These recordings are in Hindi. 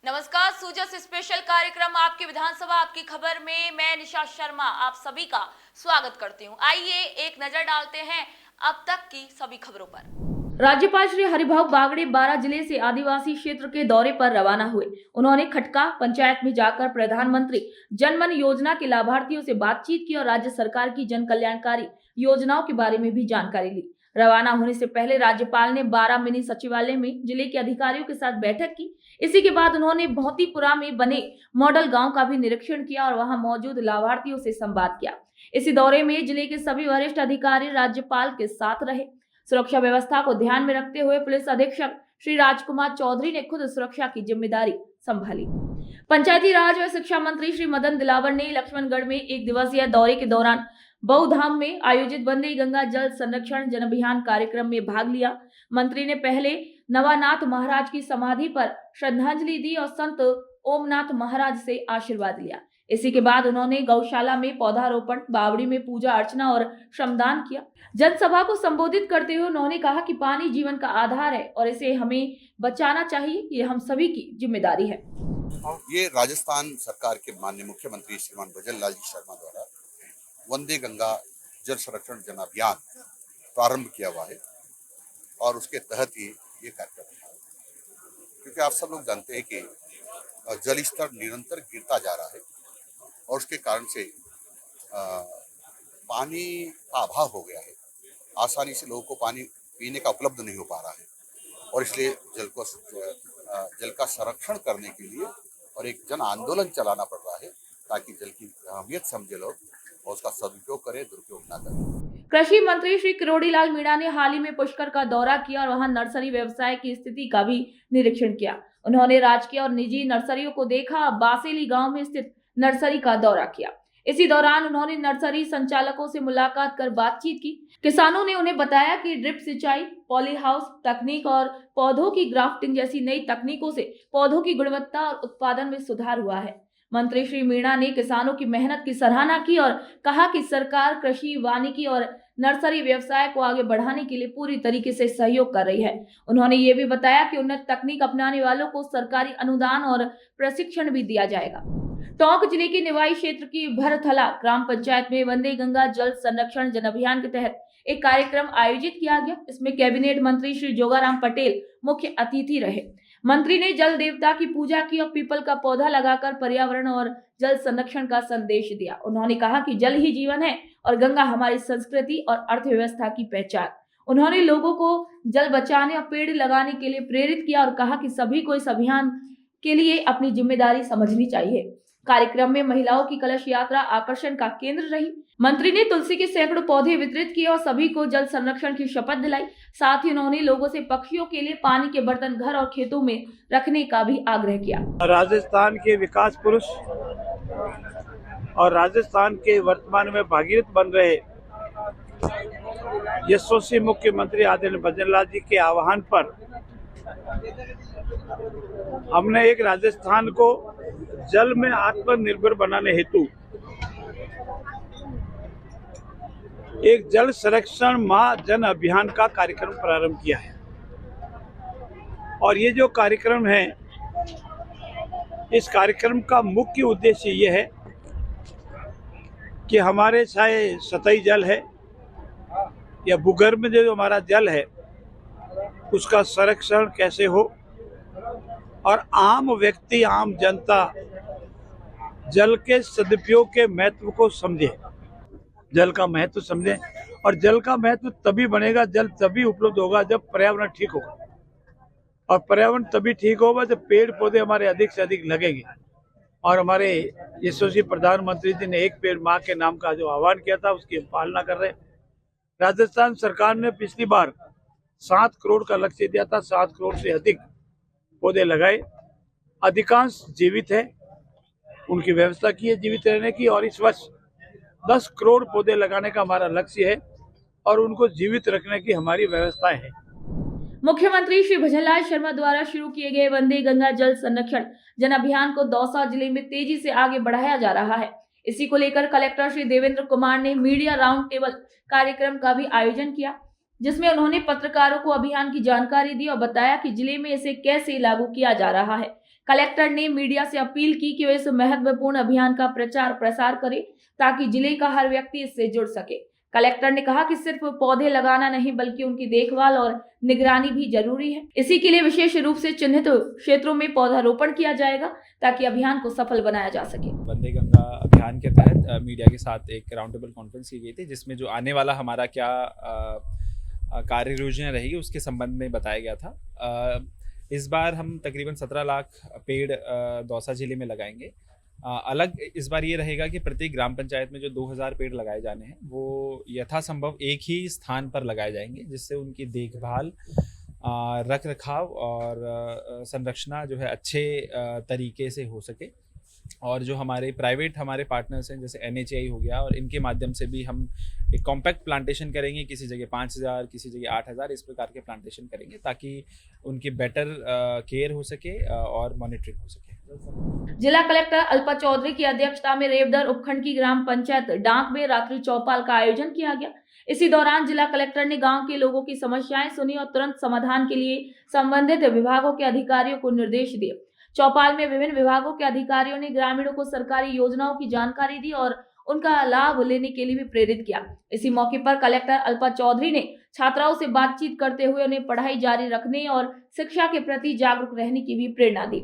नमस्कार, सूजस स्पेशल कार्यक्रम आपकी विधानसभा आपकी खबर में मैं निशा शर्मा आप सभी का स्वागत करती हूं। आइए एक नजर डालते हैं अब तक की सभी खबरों पर। राज्यपाल श्री हरिभाऊ बागड़े 12 जिले से आदिवासी क्षेत्र के दौरे पर रवाना हुए। उन्होंने खटका पंचायत में जाकर प्रधानमंत्री जनमन योजना के लाभार्थियों से बातचीत की और राज्य सरकार की जन कल्याणकारी योजनाओं के बारे में भी जानकारी ली। रवाना होने से पहले राज्यपाल ने 12 मिनी सचिवालय में जिले के अधिकारियों के साथ बैठक की। इसी के बाद उन्होंने भौतीपुरा में बने मॉडल गांव का भी निरीक्षण किया और वहां मौजूद लाभार्थियों से संवाद किया। इसी दौरे में जिले के सभी वरिष्ठ अधिकारी राज्यपाल के साथ रहे। सुरक्षा व्यवस्था को ध्यान में रखते हुए पुलिस अधीक्षक श्री राजकुमार चौधरी ने खुद सुरक्षा की जिम्मेदारी संभाली। पंचायती राज व शिक्षा मंत्री श्री मदन दिलावर ने लक्ष्मणगढ़ में एक दिवसीय दौरे के दौरान बहुधाम में आयोजित वंदे गंगा जल संरक्षण जन अभियान कार्यक्रम में भाग लिया। मंत्री ने पहले नवानाथ महाराज की समाधि पर श्रद्धांजलि दी और संत ओमनाथ महाराज से आशीर्वाद लिया। इसी के बाद उन्होंने गौशाला में पौधारोपण, बावड़ी में पूजा अर्चना और श्रमदान किया। जनसभा को संबोधित करते हुए उन्होंने कहा कि पानी जीवन का आधार है और इसे हमें बचाना चाहिए, ये हम सभी की जिम्मेदारी है। ये राजस्थान सरकार के माननीय मुख्यमंत्री श्रीमान भजन लाल जी शर्मा द्वारा वंदे गंगा जल संरक्षण जन अभियान प्रारंभ किया हुआ है और उसके तहत ही ये कार्यक्रम है। क्योंकि आप सब लोग जानते हैं कि जल स्तर निरंतर गिरता जा रहा है और उसके कारण से पानी का अभाव हो गया है। आसानी से लोगों को पानी पीने का उपलब्ध नहीं हो पा रहा है और इसलिए जल का संरक्षण करने के लिए और एक जन आंदोलन चलाना पड़ रहा है ताकि जल की अहमियत समझे लोग और उसका सदुपयोग करें, दुरुपयोग ना करें। कृषि मंत्री श्री किरोड़ीलाल मीणा ने हाल ही में पुष्कर का दौरा किया और वहां नर्सरी व्यवसाय की स्थिति का भी निरीक्षण किया। उन्होंने राजकीय और निजी नर्सरियों को देखा। बासेली गांव में स्थित नर्सरी का दौरा किया। इसी दौरान उन्होंने नर्सरी संचालकों से मुलाकात कर बातचीत की। किसानों ने उन्हें बताया कि ड्रिप सिंचाई, पॉली हाउस तकनीक और पौधों की ग्राफ्टिंग जैसी नई तकनीकों से पौधों की गुणवत्ता और उत्पादन में सुधार हुआ है। मंत्री श्री मीणा ने किसानों की मेहनत की सराहना की और कहा कि सरकार कृषि, वानिकी और नर्सरी व्यवसाय को आगे बढ़ाने के लिए पूरी तरीके से सहयोग कर रही है। उन्होंने ये भी बताया कि उन्नत तकनीक अपनाने वालों को सरकारी अनुदान और प्रशिक्षण भी दिया जाएगा। टोंक जिले के निवाई क्षेत्र की भरथला ग्राम पंचायत में वंदे गंगा जल संरक्षण जन अभियान के तहत एक कार्यक्रम आयोजित किया गया। इसमें कैबिनेट मंत्री श्री जोगाराम पटेल मुख्य अतिथि रहे। मंत्री ने जल देवता की पूजा की और पीपल का पौधा लगाकर पर्यावरण और जल संरक्षण का संदेश दिया। उन्होंने कहा कि जल ही जीवन है और गंगा हमारी संस्कृति और अर्थव्यवस्था की पहचान। उन्होंने लोगों को जल बचाने और पेड़ लगाने के लिए प्रेरित किया और कहा कि सभी को इस अभियान के लिए अपनी जिम्मेदारी समझनी चाहिए। कार्यक्रम में महिलाओं की कलश यात्रा आकर्षण का केंद्र रही। मंत्री ने तुलसी के सैकड़ों पौधे वितरित किए और सभी को जल संरक्षण की शपथ दिलाई। साथ ही उन्होंने लोगों से पक्षियों के लिए पानी के बर्तन घर और खेतों में रखने का भी आग्रह किया। राजस्थान के विकास पुरुष और राजस्थान के वर्तमान में भागीरथ बन रहे यशस्वी मुख्यमंत्री आदरणीय भजन लाल जी के आह्वान पर हमने एक राजस्थान को जल में आत्मनिर्भर बनाने हेतु एक जल संरक्षण माह जन अभियान का कार्यक्रम प्रारंभ किया है। और ये जो कार्यक्रम है, इस कार्यक्रम का मुख्य उद्देश्य ये है कि हमारे चाहे सतही जल है या भूगर्भ में जो हमारा जल है उसका संरक्षण कैसे हो और आम व्यक्ति, आम जनता जल के सदुपयोग के महत्व को समझे, जल का महत्व समझे। और जल का महत्व तभी बनेगा, जल तभी उपलब्ध होगा जब पर्यावरण ठीक होगा और पर्यावरण तभी ठीक होगा जब पेड़ पौधे हमारे अधिक से अधिक लगेंगे। और हमारे यशस्वी प्रधानमंत्री जी ने एक पेड़ माँ के नाम का जो आह्वान किया था उसकी पालना कर रहे हैं। राजस्थान सरकार ने पिछली बार 7 करोड़ का लक्ष्य दिया था। 7 करोड़ से अधिक पौधे लगाए, अधिकांश जीवित है, उनकी व्यवस्था की है जीवित रहने की। और इस वर्ष 10 करोड़ पौधे लगाने का हमारा लक्ष्य है और उनको जीवित रखने की हमारी व्यवस्थाएं है। मुख्यमंत्री श्री भजनलाल शर्मा द्वारा शुरू किए गए वंदे गंगा जल संरक्षण जन अभियान को दौसा जिले में तेजी से आगे बढ़ाया जा रहा है। इसी को लेकर कलेक्टर श्री देवेंद्र कुमार ने मीडिया राउंड टेबल कार्यक्रम का भी आयोजन किया, जिसमें उन्होंने पत्रकारों को अभियान की जानकारी दी और बताया कि जिले में इसे कैसे लागू किया जा रहा है। कलेक्टर ने मीडिया से अपील की कि वे इस महत्वपूर्ण अभियान का प्रचार प्रसार करें ताकि जिले का हर व्यक्ति इससे जुड़ सके। कलेक्टर ने कहा कि सिर्फ पौधे लगाना नहीं बल्कि उनकी देखभाल और निगरानी भी जरूरी है। इसी के लिए विशेष रूप से चिन्हित क्षेत्रों में पौधारोपण किया जाएगा ताकि अभियान को सफल बनाया जा सके। वंदे गंगा अभियान के तहत मीडिया के साथ एक राउंड टेबल कॉन्फ्रेंस की गई थी, जिसमें जो आने वाला हमारा क्या कार्य योजना रहेगी उसके संबंध में बताया गया था। इस बार हम तकरीबन 17 लाख पेड़ दौसा जिले में लगाएंगे। अलग इस बार ये रहेगा कि प्रत्येक ग्राम पंचायत में जो 2000 पेड़ लगाए जाने हैं वो यथासंभव एक ही स्थान पर लगाए जाएंगे, जिससे उनकी देखभाल, रख रखाव और संरक्षण जो है अच्छे तरीके से हो सके। और जो हमारे प्राइवेट हमारे पार्टनर्स हैं जैसे NHAI हो गया, और इनके माध्यम से भी हम एक कॉम्पैक्ट प्लांटेशन करेंगे, किसी जगह 5000 किसी जगह 8000 इस प्रकार के प्लांटेशन करेंगे ताकि उनकी बेटर केयर हो सके और मॉनिटरिंग हो सके। जिला कलेक्टर अल्पा चौधरी की अध्यक्षता में रेवदर उपखंड की ग्राम पंचायत डांक में रात्रि चौपाल का आयोजन किया गया। इसी दौरान जिला कलेक्टर ने गांव के लोगों की समस्याएं सुनी और तुरंत समाधान के लिए संबंधित विभागों के अधिकारियों को निर्देश दिए। चौपाल में विभिन्न विभागों के अधिकारियों ने ग्रामीणों को सरकारी योजनाओं की जानकारी दी और उनका लाभ लेने के लिए भी प्रेरित किया। इसी मौके पर कलेक्टर अल्पा चौधरी ने छात्राओं से बातचीत करते हुए उन्हें पढ़ाई जारी रखने और शिक्षा के प्रति जागरूक रहने की भी प्रेरणा दी।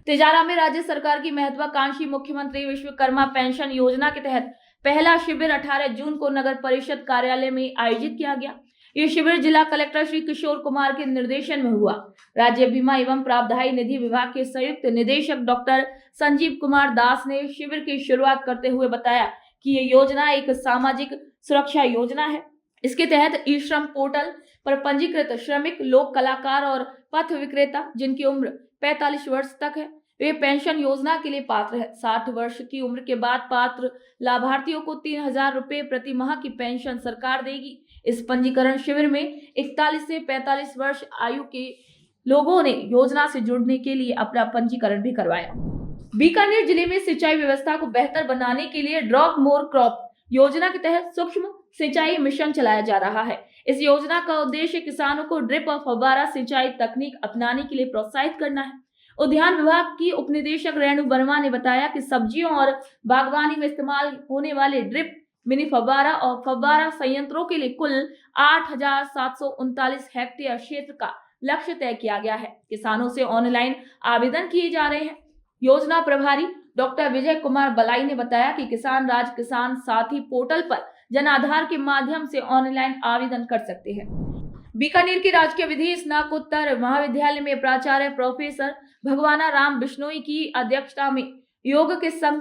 तिजारा में राज्य सरकार की महत्वाकांक्षी मुख्यमंत्री विश्वकर्मा पेंशन योजना के तहत पहला शिविर 18 जून को नगर परिषद कार्यालय में आयोजित किया गया। ये शिविर जिला कलेक्टर श्री किशोर कुमार के निर्देशन में हुआ। राज्य बीमा एवं प्रावधायी निधि विभाग के संयुक्त निदेशक डॉक्टर संजीव कुमार दास ने शिविर की शुरुआत करते हुए बताया कि ये योजना एक सामाजिक सुरक्षा योजना है। इसके तहत ई श्रम पोर्टल पर पंजीकृत श्रमिक, लोक कलाकार और पथ विक्रेता जिनकी उम्र 45 वर्ष तक है, वे पेंशन योजना के लिए पात्र है। 60 वर्ष की उम्र के बाद पात्र लाभार्थियों को 3000 रुपए प्रति माह की पेंशन सरकार देगी। इस पंजीकरण शिविर में 41 से 45 वर्ष आयु के लोगों ने योजना से जुड़ने के लिए अपना पंजीकरण भी करवाया। बीकानेर जिले में सिंचाई व्यवस्था को बेहतर बनाने के लिए ड्रॉप मोर क्रॉप योजना के तहत सूक्ष्म सिंचाई मिशन चलाया जा रहा है। इस योजना का उद्देश्य किसानों को ड्रिप और फव्वारा सिंचाई तकनीक अपनाने के लिए प्रोत्साहित करना है। उद्यान विभाग की उपनिदेशक रेणु वर्मा ने बताया कि सब्जियों और बागवानी में इस्तेमाल होने वाले ड्रिप, मिनी फव्वारा और फव्वारा संयंत्रों के लिए कुल 8739 हेक्टेयर क्षेत्र का लक्ष्य तय किया गया है। किसानों से ऑनलाइन आवेदन किए जा रहे हैं। योजना प्रभारी डॉक्टर विजय कुमार बलाई ने बताया कि किसान राज किसान साथी पोर्टल पर जन आधार के माध्यम से ऑनलाइन आवेदन कर सकते हैं। बीकानेर के राजकीय विधि स्नातकोत्तर महाविद्यालय में प्राचार्य प्रोफेसर भगवाना राम बिश्नोई की अध्यक्षता में योग के संग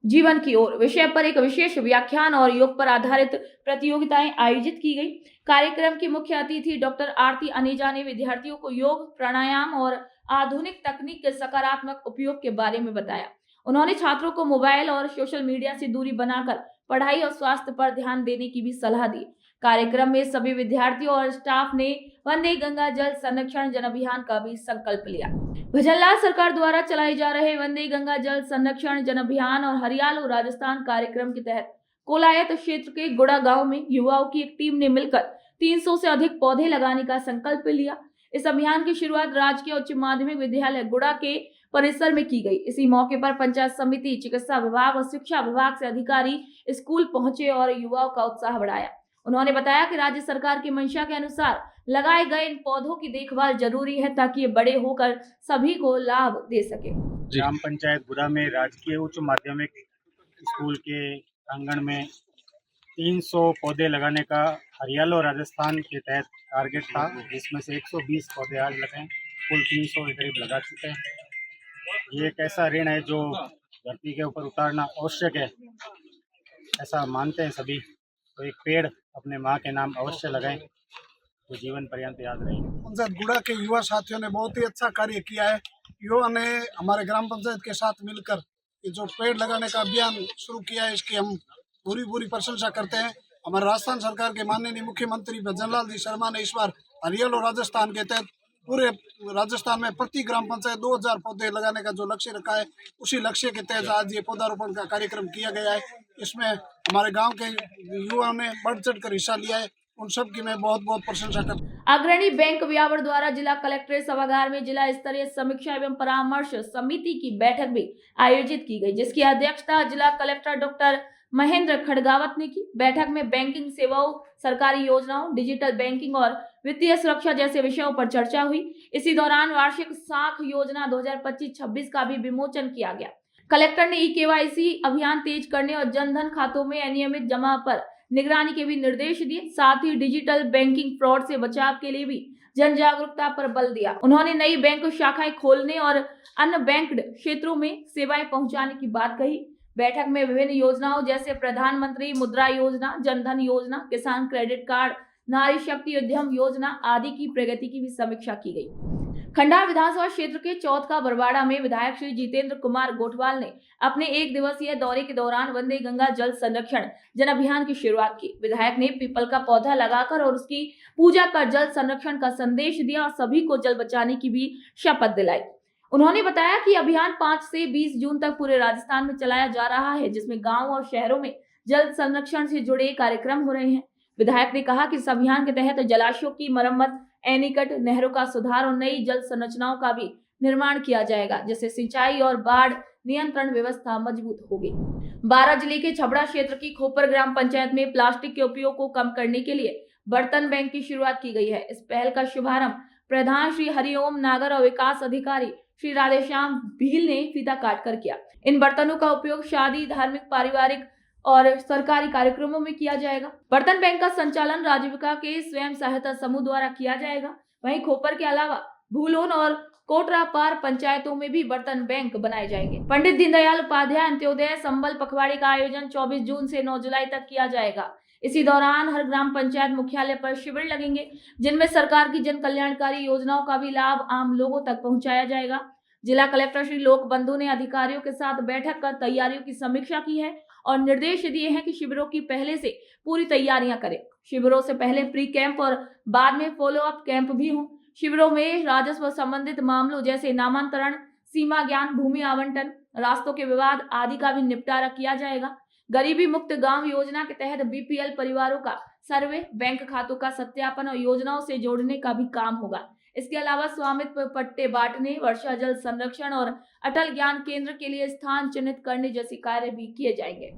जीवन की ओर विषय पर एक विशेष व्याख्यान और योग पर आधारित प्रतियोगिताएं आयोजित की गई। कार्यक्रम की मुख्य अतिथि डॉक्टर आरती अनेजा ने विद्यार्थियों को योग, प्राणायाम और आधुनिक तकनीक के सकारात्मक उपयोग के बारे में बताया। उन्होंने छात्रों को मोबाइल और सोशल मीडिया से दूरी बनाकर पढ़ाई और स्वास्थ्य पर ध्यान देने की भी सलाह दी। कार्यक्रम में सभी विद्यार्थियों और स्टाफ ने वंदे गंगा जल संरक्षण जन अभियान का भी संकल्प लिया। भजनलाल सरकार द्वारा चलाए जा रहे वंदे गंगा जल संरक्षण जन अभियान और हरियालो राजस्थान कार्यक्रम के तहत कोलायत क्षेत्र के गुड़ा गांव में युवाओं की एक टीम ने मिलकर 300 से अधिक पौधे लगाने का संकल्प लिया। इस अभियान की शुरुआत राजकीय उच्च माध्यमिक विद्यालय गुड़ा के परिसर में की गई। इसी मौके पर पंचायत समिति, चिकित्सा विभाग और शिक्षा विभाग से अधिकारी स्कूल पहुंचे और युवाओं का उत्साह बढ़ाया। उन्होंने बताया कि राज्य सरकार की मंशा के अनुसार लगाए गए इन पौधों की देखभाल जरूरी है ताकि ये बड़े होकर सभी को लाभ दे सके। ग्राम पंचायत गुड़ा में राजकीय उच्च माध्यमिक स्कूल के आंगन में 300 पौधे लगाने का हरियालो राजस्थान के तहत टारगेट था, जिसमें से 120 पौधे आज लगे, कुल 300 के करीब लगा चुके हैं। ये एक ऐसा ऋण है जो धरती के ऊपर उतारना आवश्यक है, ऐसा मानते हैं सभी। तो एक पेड़ अपने माँ के नाम अवश्य लगाएं तो जीवन पर्यंत याद रहेंगे। पंचायत गुड़ा के युवा साथियों ने बहुत ही अच्छा कार्य किया है। युवा ने हमारे ग्राम पंचायत के साथ मिलकर ये जो पेड़ लगाने का अभियान शुरू किया है, इसकी हम पूरी प्रशंसा करते हैं। हमारे राजस्थान सरकार के माननीय मुख्यमंत्री भजनलाल जी शर्मा ने इस बार हरियालो राजस्थान के तहत पूरे राजस्थान में प्रति ग्राम पंचायत 2000 पौधे लगाने का जो लक्ष्य रखा है, उसी लक्ष्य के तहत आज ये पौधारोपण का कार्यक्रम किया गया है। इसमें हमारे गांव के युवाओं ने बढ़ चढ़ कर हिस्सा लिया है। उन सब की मैं बहुत बहुत प्रशंसा करता हूं। अग्रणी बैंक व्यावर द्वारा जिला कलेक्ट्रेट सभागार में जिला स्तरीय समीक्षा एवं परामर्श समिति की बैठक भी आयोजित की गई, जिसकी अध्यक्षता जिला कलेक्टर डॉक्टर महेंद्र खड़गावत ने की। बैठक में बैंकिंग सेवाओं, सरकारी योजनाओं, डिजिटल बैंकिंग और वित्तीय सुरक्षा जैसे विषयों पर चर्चा हुई। इसी दौरान वार्षिक साख योजना 2025-26 का भी विमोचन किया गया। कलेक्टर ने ई-केवाईसी अभियान तेज करने और जनधन खातों में अनियमित जमा पर निगरानी के भी निर्देश दिए। साथ ही डिजिटल बैंकिंग फ्रॉड से बचाव के लिए भी जन जागरूकता पर बल दिया। उन्होंने नई बैंक शाखाएं खोलने और अन्य बैंक्ड क्षेत्रों में सेवाएं पहुंचाने की बात कही। बैठक में विभिन्न योजनाओं जैसे प्रधानमंत्री मुद्रा योजना, जनधन योजना, किसान क्रेडिट कार्ड, नारी शक्ति उद्यम योजना आदि की प्रगति की भी समीक्षा की गई। खंडार विधानसभा क्षेत्र के चौथका बरवाड़ा में विधायक श्री जितेंद्र कुमार गोठवाल ने अपने 1 दिवसीय दौरे के दौरान वंदे गंगा जल संरक्षण जन अभियान की शुरुआत की। विधायक ने पीपल का पौधा लगाकर और उसकी पूजा कर जल संरक्षण का संदेश दिया और सभी को जल बचाने की भी शपथ दिलाई। उन्होंने बताया कि अभियान 5 से 20 जून तक पूरे राजस्थान में चलाया जा रहा है, जिसमें गाँव और शहरों में जल संरक्षण से जुड़े कार्यक्रम हो रहे हैं। विधायक ने कहा कि इस अभियान के तहत जलाशयों की मरम्मत, एनीकट, नहरों का सुधार और नई जल संरचनाओं का भी निर्माण किया जाएगा, जिससे सिंचाई और बाढ़ नियंत्रण व्यवस्था मजबूत होगी। 12 जिले के छबड़ा क्षेत्र की खोपर ग्राम पंचायत में प्लास्टिक के उपयोग को कम करने के लिए बर्तन बैंक की शुरुआत की गई है। इस पहल का शुभारंभ प्रधान श्री हरिओम नागर और विकास अधिकारी श्री राधेश्याम भील ने फीता काट कर किया। इन बर्तनों का उपयोग शादी, धार्मिक, पारिवारिक और सरकारी कार्यक्रमों में किया जाएगा। बर्तन बैंक का संचालन राजीविका के स्वयं सहायता समूह द्वारा किया जाएगा। वहीं खोपर के अलावा भूलोन और कोटरापार पंचायतों में भी बर्तन बैंक बनाए जाएंगे। पंडित दीनदयाल उपाध्याय अंत्योदय संबल पखवाड़े का आयोजन 24 जून से 9 जुलाई तक किया जाएगा। इसी दौरान हर ग्राम पंचायत मुख्यालय पर शिविर लगेंगे, जिनमें सरकार की जन कल्याणकारी योजनाओं का भी लाभ आम लोगों तक पहुंचाया जाएगा। जिला कलेक्टर श्री लोक बंधु ने अधिकारियों के साथ बैठक कर तैयारियों की समीक्षा की है और निर्देश दिए हैं कि शिविरों की पहले से पूरी तैयारियां करें। शिविरों से पहले प्री कैंप और बाद में फॉलो अप कैंप भी हों। शिविरों में राजस्व संबंधित मामलों जैसे नामांतरण, सीमा ज्ञान, भूमि आवंटन, रास्तों के विवाद आदि का भी निपटारा किया जाएगा। गरीबी मुक्त गांव योजना के तहत बीपीएल परिवारों का सर्वे, बैंक खातों का सत्यापन और योजनाओं से जोड़ने का भी काम होगा। इसके अलावा स्वामित्व पट्टे बांटने, वर्षा जल संरक्षण और अटल ज्ञान केंद्र के लिए स्थान चिन्हित करने जैसे कार्य भी किए जाएंगे।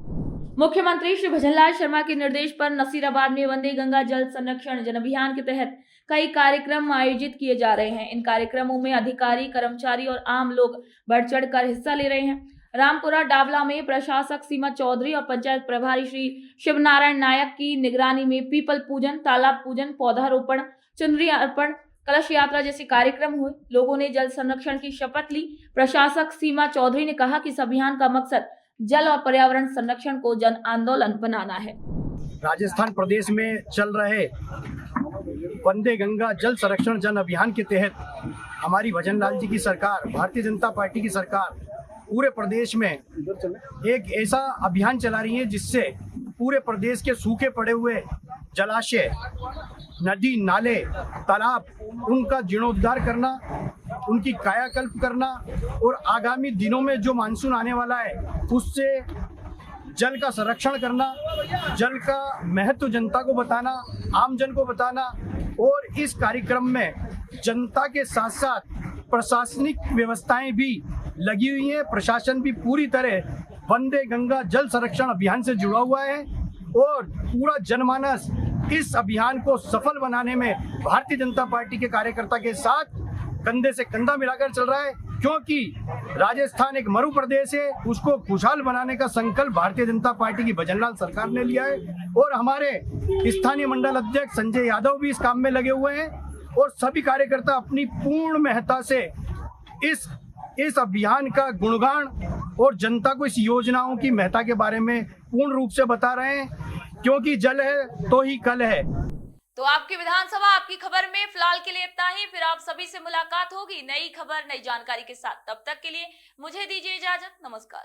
मुख्यमंत्री श्री भजनलाल शर्मा के निर्देश पर नसीराबाद में वंदे गंगा जल संरक्षण जन अभियान के तहत कई कार्यक्रम आयोजित किए जा रहे हैं। इन कार्यक्रमों में अधिकारी, कर्मचारी और आम लोग बढ़ चढ़ कर हिस्सा ले रहे हैं। रामपुरा डावला में प्रशासक सीमा चौधरी और पंचायत प्रभारी श्री शिवनारायण नायक की निगरानी में पीपल पूजन, तालाब पूजन, पौधारोपण, चुनरी अर्पण, कलश यात्रा जैसे कार्यक्रम हुए। लोगों ने जल संरक्षण की शपथ ली। प्रशासक सीमा चौधरी ने कहा कि इस अभियान का मकसद जल और पर्यावरण संरक्षण को जन आंदोलन बनाना है। राजस्थान प्रदेश में चल रहे वंदे गंगा जल संरक्षण जन अभियान के तहत हमारी भजनलाल जी की सरकार, भारतीय जनता पार्टी की सरकार पूरे प्रदेश में एक ऐसा अभियान चला रही है जिससे पूरे प्रदेश के सूखे पड़े हुए जलाशय, नदी, नाले, तालाब, उनका जीर्णोद्धार करना, उनकी कायाकल्प करना और आगामी दिनों में जो मानसून आने वाला है उससे जल का संरक्षण करना, जल का महत्व जनता को बताना, आम जन को बताना। और इस कार्यक्रम में जनता के साथ साथ प्रशासनिक व्यवस्थाएं भी लगी हुई हैं। प्रशासन भी पूरी तरह वंदे गंगा जल संरक्षण अभियान से जुड़ा हुआ है और पूरा जनमानस इस अभियान को सफल बनाने में भारतीय जनता पार्टी के कार्यकर्ता के साथ कंधे से कंधा मिलाकर चल रहा है, क्योंकि राजस्थान एक मरु प्रदेश है, उसको खुशहाल बनाने का संकल्प भारतीय जनता पार्टी की भजनलाल सरकार ने लिया है। और हमारे स्थानीय मंडल अध्यक्ष संजय यादव भी इस काम में लगे हुए हैं और सभी कार्यकर्ता अपनी पूर्ण महत्ता से इस अभियान का गुणगान और जनता को इस योजनाओं की महत्ता के बारे में पूर्ण रूप से बता रहे हैं, क्योंकि जल है तो ही कल है। तो आपकी विधानसभा आपकी खबर में फिलहाल के लिए इतना ही। फिर आप सभी से मुलाकात होगी नई खबर, नई जानकारी के साथ। तब तक के लिए मुझे दीजिए इजाजत। नमस्कार।